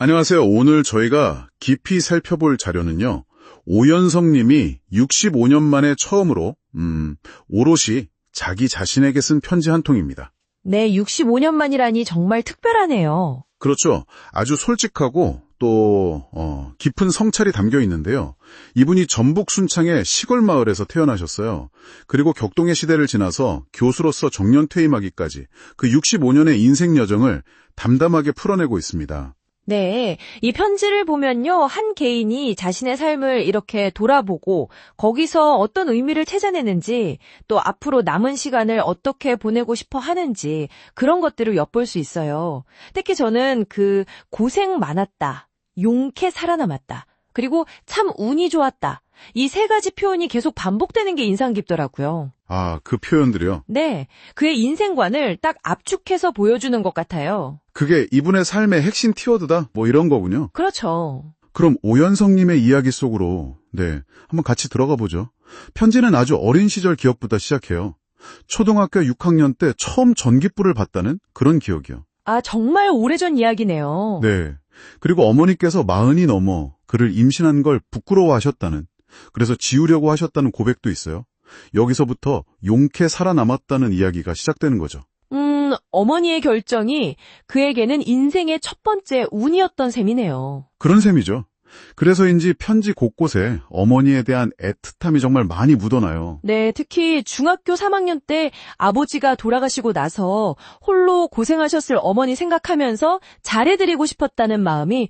안녕하세요. 오늘 저희가 깊이 살펴볼 자료는요. 오연성 님이 65년 만에 처음으로 오롯이 자기 자신에게 쓴 편지 한 통입니다. 네, 65년 만이라니 정말 특별하네요. 그렇죠. 아주 솔직하고 또 깊은 성찰이 담겨 있는데요. 이분이 전북 순창의 시골 마을에서 태어나셨어요. 그리고 격동의 시대를 지나서 교수로서 정년 퇴임하기까지 그 65년의 인생 여정을 담담하게 풀어내고 있습니다. 네, 이 편지를 보면요, 한 개인이 자신의 삶을 이렇게 돌아보고 거기서 어떤 의미를 찾아내는지 또 앞으로 남은 시간을 어떻게 보내고 싶어 하는지 그런 것들을 엿볼 수 있어요. 특히 저는 그 고생 많았다, 용케 살아남았다, 그리고 참 운이 좋았다. 이 세 가지 표현이 계속 반복되는 게 인상 깊더라고요. 아, 그 표현들이요. 네, 그의 인생관을 딱 압축해서 보여주는 것 같아요. 그게 이분의 삶의 핵심 키워드다? 뭐 이런 거군요. 그렇죠. 그럼 오연성님의 이야기 속으로 한번 같이 들어가 보죠. 편지는 아주 어린 시절 기억부터 시작해요. 초등학교 6학년 때 처음 전기불을 봤다는 그런 기억이요. 아, 정말 오래전 이야기네요. 네. 그리고 어머니께서 40이 넘어 그를 임신한 걸 부끄러워하셨다는, 그래서 지우려고 하셨다는 고백도 있어요. 여기서부터 용케 살아남았다는 이야기가 시작되는 거죠. 어머니의 결정이 그에게는 인생의 첫 번째 운이었던 셈이네요. 그런 셈이죠. 그래서인지 편지 곳곳에 어머니에 대한 애틋함이 정말 많이 묻어나요. 네, 특히 중학교 3학년 때 아버지가 돌아가시고 나서 홀로 고생하셨을 어머니 생각하면서 잘해드리고 싶었다는 마음이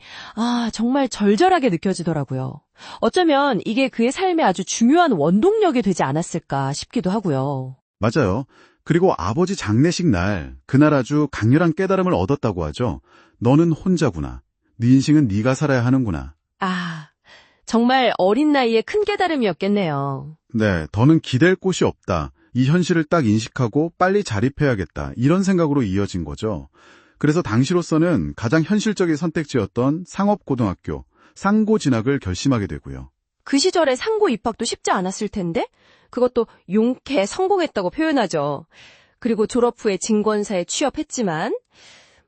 정말 절절하게 느껴지더라고요. 어쩌면 이게 그의 삶에 아주 중요한 원동력이 되지 않았을까 싶기도 하고요. 맞아요. 그리고 아버지 장례식 날, 그날 아주 강렬한 깨달음을 얻었다고 하죠. 너는 혼자구나. 네 인생은 네가 살아야 하는구나. 정말 어린 나이에 큰 깨달음이었겠네요. 네, 더는 기댈 곳이 없다. 이 현실을 딱 인식하고 빨리 자립해야겠다. 이런 생각으로 이어진 거죠. 그래서 당시로서는 가장 현실적인 선택지였던 상업고등학교, 상고 진학을 결심하게 되고요. 그 시절에 상고 입학도 쉽지 않았을 텐데 그것도 용케 성공했다고 표현하죠. 그리고 졸업 후에 증권사에 취업했지만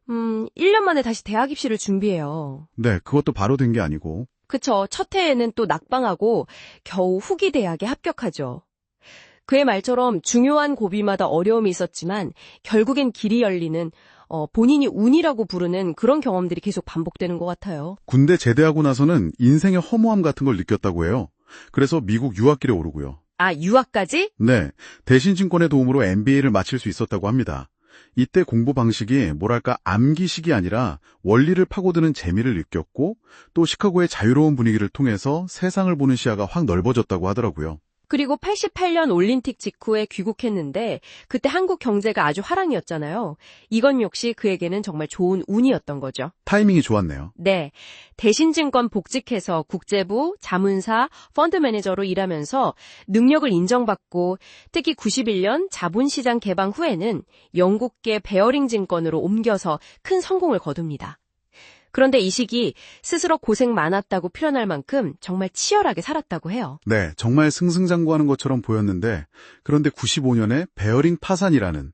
1년 만에 다시 대학 입시를 준비해요. 네, 그것도 바로 된 게 아니고. 그쵸. 첫 해에는 또 낙방하고 겨우 후기 대학에 합격하죠. 그의 말처럼 중요한 고비마다 어려움이 있었지만 결국엔 길이 열리는 본인이 운이라고 부르는 그런 경험들이 계속 반복되는 것 같아요. 군대 제대하고 나서는 인생의 허무함 같은 걸 느꼈다고 해요. 그래서 미국 유학길에 오르고요. 유학까지? 네, 대신증권의 도움으로 MBA를 마칠 수 있었다고 합니다. 이때 공부 방식이 뭐랄까 암기식이 아니라 원리를 파고드는 재미를 느꼈고 또 시카고의 자유로운 분위기를 통해서 세상을 보는 시야가 확 넓어졌다고 하더라고요. 그리고 88년 올림픽 직후에 귀국했는데 그때 한국 경제가 아주 화랑이었잖아요. 이건 역시 그에게는 정말 좋은 운이었던 거죠. 타이밍이 좋았네요. 네, 대신증권 복직해서 국제부, 자문사, 펀드 매니저로 일하면서 능력을 인정받고 특히 91년 자본시장 개방 후에는 영국계 베어링 증권으로 옮겨서 큰 성공을 거둡니다. 그런데 이 시기 스스로 고생 많았다고 표현할 만큼 정말 치열하게 살았다고 해요. 네, 정말 승승장구하는 것처럼 보였는데 그런데 95년에 베어링 파산이라는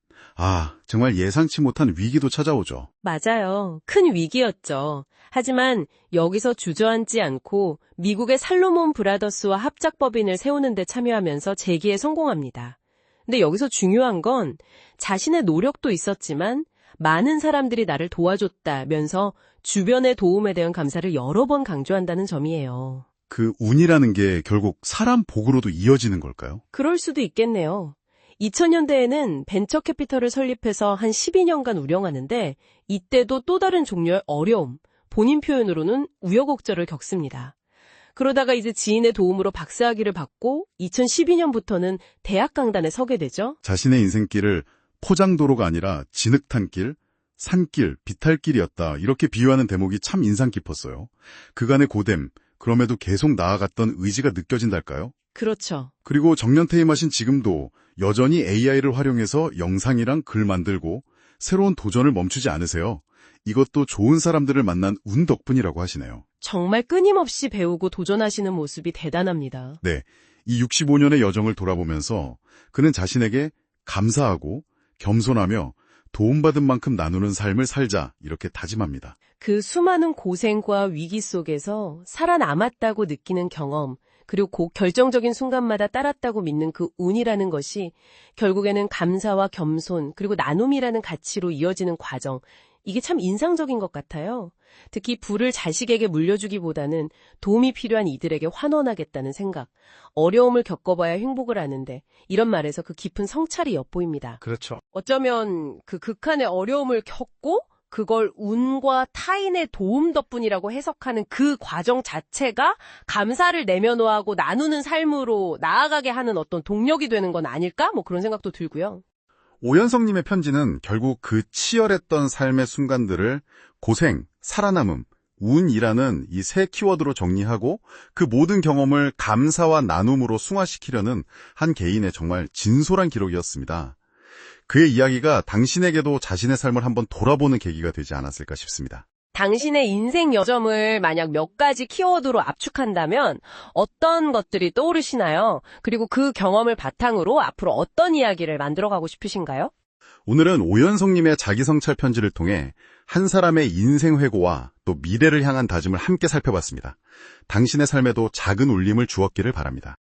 정말 예상치 못한 위기도 찾아오죠. 맞아요. 큰 위기였죠. 하지만 여기서 주저앉지 않고 미국의 살로몬 브라더스와 합작법인을 세우는 데 참여하면서 재기에 성공합니다. 근데 여기서 중요한 건 자신의 노력도 있었지만 많은 사람들이 나를 도와줬다면서 주변의 도움에 대한 감사를 여러 번 강조한다는 점이에요. 그 운이라는 게 결국 사람 복으로도 이어지는 걸까요? 그럴 수도 있겠네요. 2000년대에는 벤처 캐피털을 설립해서 한 12년간 운영하는데 이때도 또 다른 종류의 어려움, 본인 표현으로는 우여곡절을 겪습니다. 그러다가 이제 지인의 도움으로 박사학위를 받고 2012년부터는 대학 강단에 서게 되죠. 자신의 인생길을 포장도로가 아니라 진흙탄길, 산길, 비탈길이었다. 이렇게 비유하는 대목이 참 인상 깊었어요. 그간의 고됨, 그럼에도 계속 나아갔던 의지가 느껴진달까요? 그렇죠. 그리고 정년퇴임하신 지금도 여전히 AI를 활용해서 영상이랑 글 만들고 새로운 도전을 멈추지 않으세요. 이것도 좋은 사람들을 만난 운 덕분이라고 하시네요. 정말 끊임없이 배우고 도전하시는 모습이 대단합니다. 네, 이 65년의 여정을 돌아보면서 그는 자신에게 감사하고 겸손하며 도움받은 만큼 나누는 삶을 살자 이렇게 다짐합니다. 그 수많은 고생과 위기 속에서 살아남았다고 느끼는 경험, 그리고 결정적인 순간마다 따랐다고 믿는 그 운이라는 것이 결국에는 감사와 겸손, 그리고 나눔이라는 가치로 이어지는 과정, 이게 참 인상적인 것 같아요. 특히 부를 자식에게 물려주기보다는 도움이 필요한 이들에게 환원하겠다는 생각, 어려움을 겪어봐야 행복을 아는데 이런 말에서 그 깊은 성찰이 엿보입니다. 그렇죠. 어쩌면 그 극한의 어려움을 겪고 그걸 운과 타인의 도움 덕분이라고 해석하는 그 과정 자체가 감사를 내면화하고 나누는 삶으로 나아가게 하는 어떤 동력이 되는 건 아닐까? 뭐 그런 생각도 들고요. 오연성님의 편지는 결국 그 치열했던 삶의 순간들을 고생, 살아남음, 운이라는 이 세 키워드로 정리하고 그 모든 경험을 감사와 나눔으로 승화시키려는 한 개인의 정말 진솔한 기록이었습니다. 그의 이야기가 당신에게도 자신의 삶을 한번 돌아보는 계기가 되지 않았을까 싶습니다. 당신의 인생 여점을 만약 몇 가지 키워드로 압축한다면 어떤 것들이 떠오르시나요? 그리고 그 경험을 바탕으로 앞으로 어떤 이야기를 만들어가고 싶으신가요? 오늘은 오연성님의 자기성찰 편지를 통해 한 사람의 인생 회고와 또 미래를 향한 다짐을 함께 살펴봤습니다. 당신의 삶에도 작은 울림을 주었기를 바랍니다.